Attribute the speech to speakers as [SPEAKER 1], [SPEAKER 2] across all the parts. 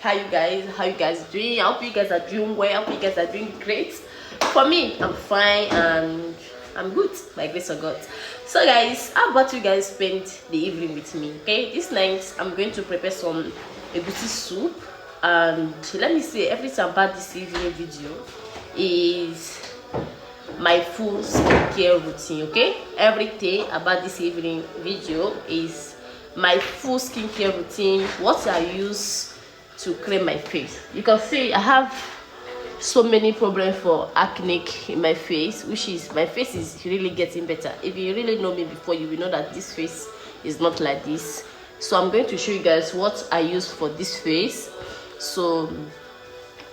[SPEAKER 1] How you guys doing? I hope you guys are doing well. I hope you guys are doing great. For me, I'm fine and I'm good by grace of God. So guys, how about you guys spend the evening with me? Okay, this night I'm going to prepare some egusi soup, and let me say everything about this evening video is my full skincare routine. Okay, everything about this evening video is my full skincare routine, what I use to cream my face. You can see I have so many problems for acne in my face, which is my face is really getting better. If you really know me before, you will know that this face is not like this. So I'm going to show you guys what I use for this face. So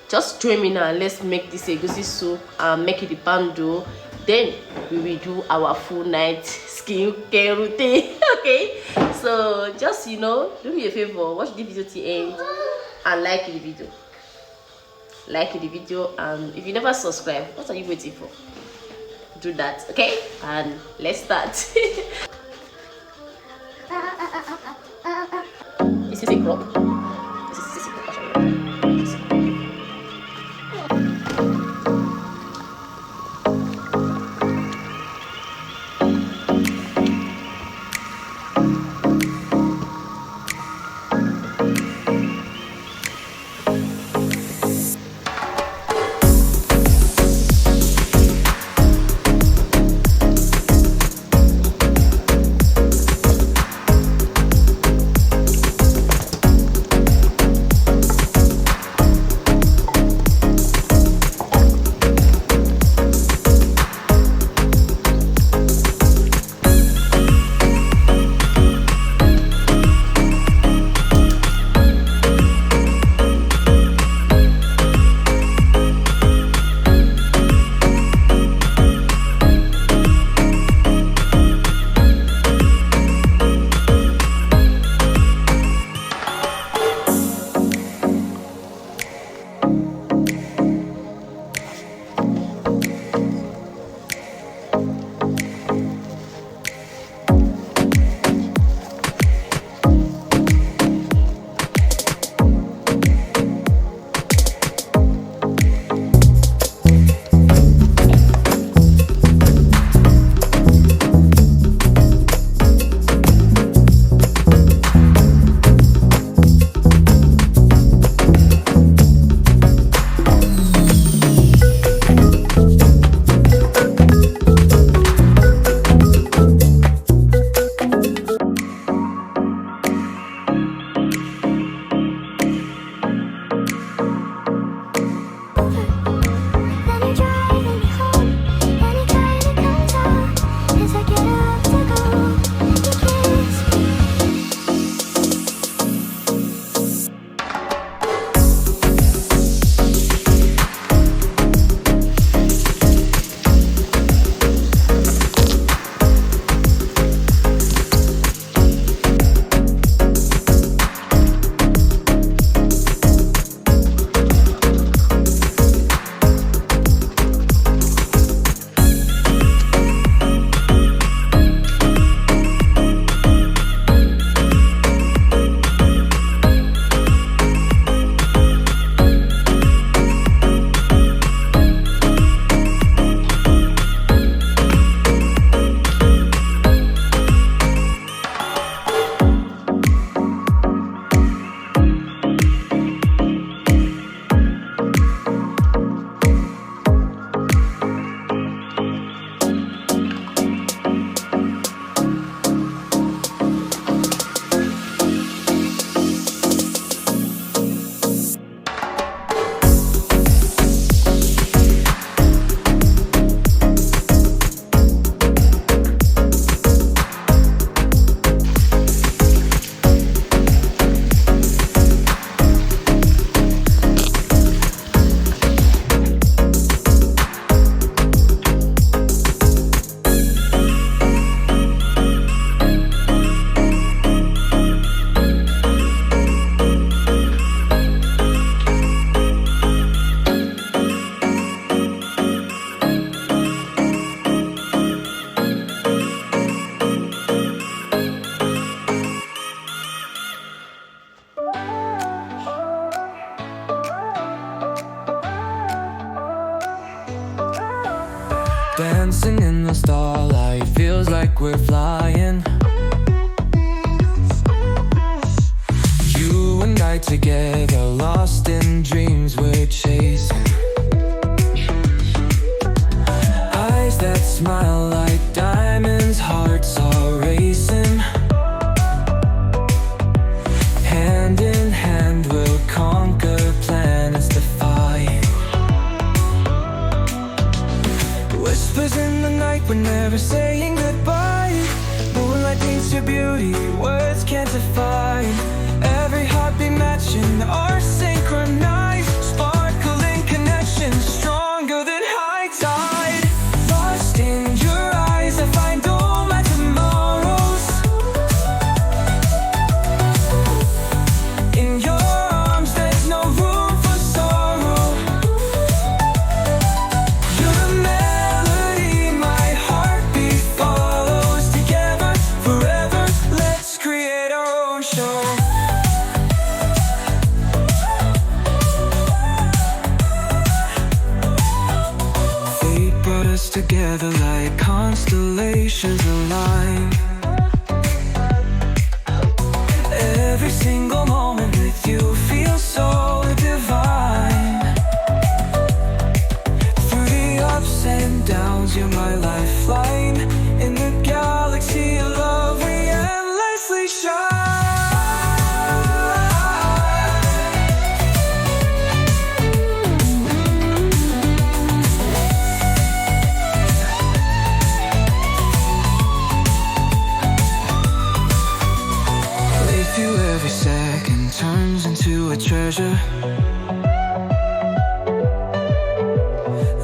[SPEAKER 1] just join me now and let's make this egusi soup and make it the bando. Then we will do our full night skincare routine. Okay, so just do me a favor, watch the video till end and like the video. And if you never subscribe, what are you waiting for? Do that, okay? And let's start. This is a crop. This is a crop.
[SPEAKER 2] Dancing in the starlight, feels like we're flying. You and I together, lost in dreams we're chasing. Eyes that smile like diamonds, hearts are racing. Hand in hand we'll conquer planets defying. Whispers in the night, we're never saying goodbye. Moonlight paints your beauty, words can't define. Every heartbeat matching our synchronized, sparkling connection, stronger than high tide. Lost in your eyes, I find all my tomorrows. In your arms, there's no room for sorrow. You're the melody my heartbeat follows. Together, forever, let's create our own show. Fate brought us together like constellations align. Every single moment with you feels so divine. Through the ups and downs, you're my lifeline. In the galaxy of love, we endlessly shine. With you every second turns into a treasure.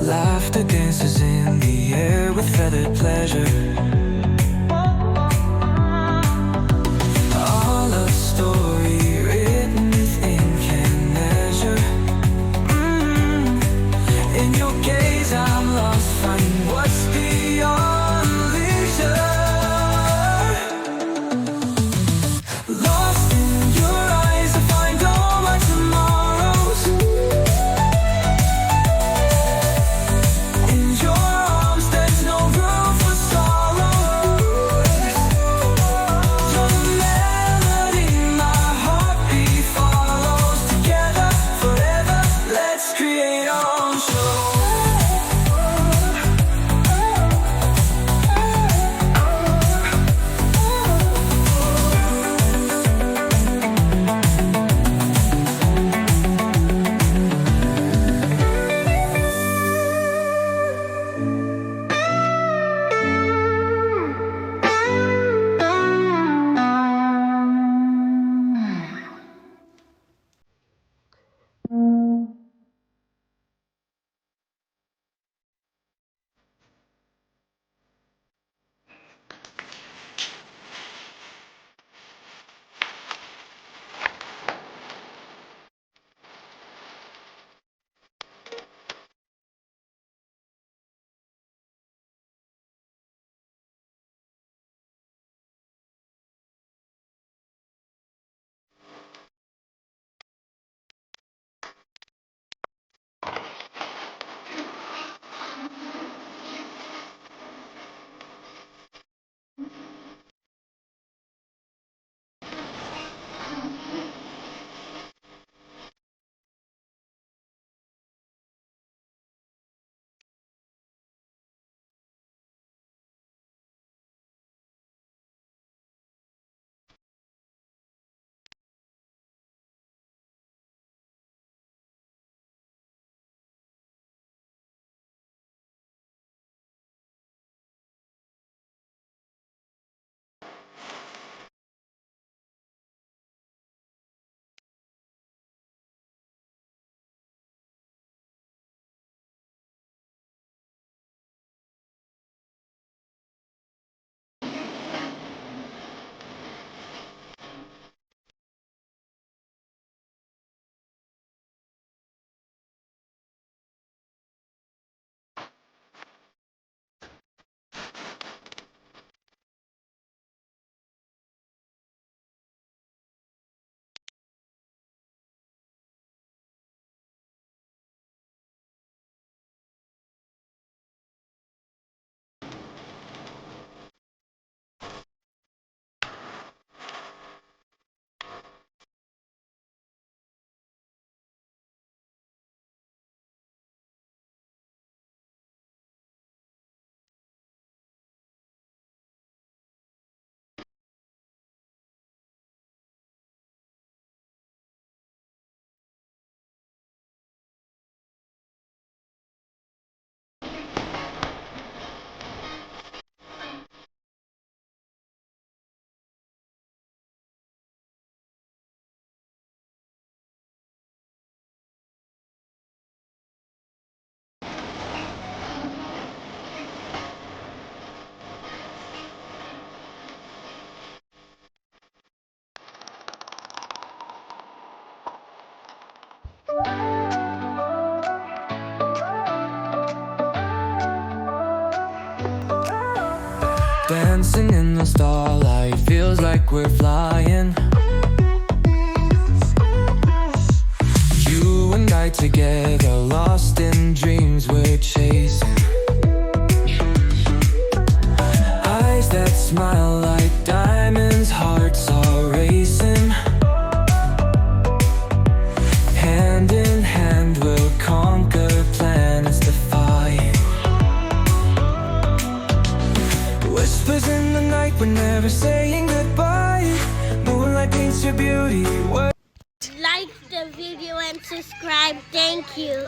[SPEAKER 2] Laughter dances in the air with feathered pleasure. Our love story written with ink and measure. In your gaze I'm lost, finding what's beyond leisure. Lost in your eyes, I find all my tomorrows. In your arms, there's no room for sorrow. Dancing in the starlight, feels like we're flying. You and I together, lost in dreams we're chasing. Eyes that smile like diamonds, hearts are racing. Hand in hand we'll conquer planets defying. Whispers in the night, we're never saying goodbye. Moonlight paints your beauty.
[SPEAKER 3] Like the video and subscribe. Thank you.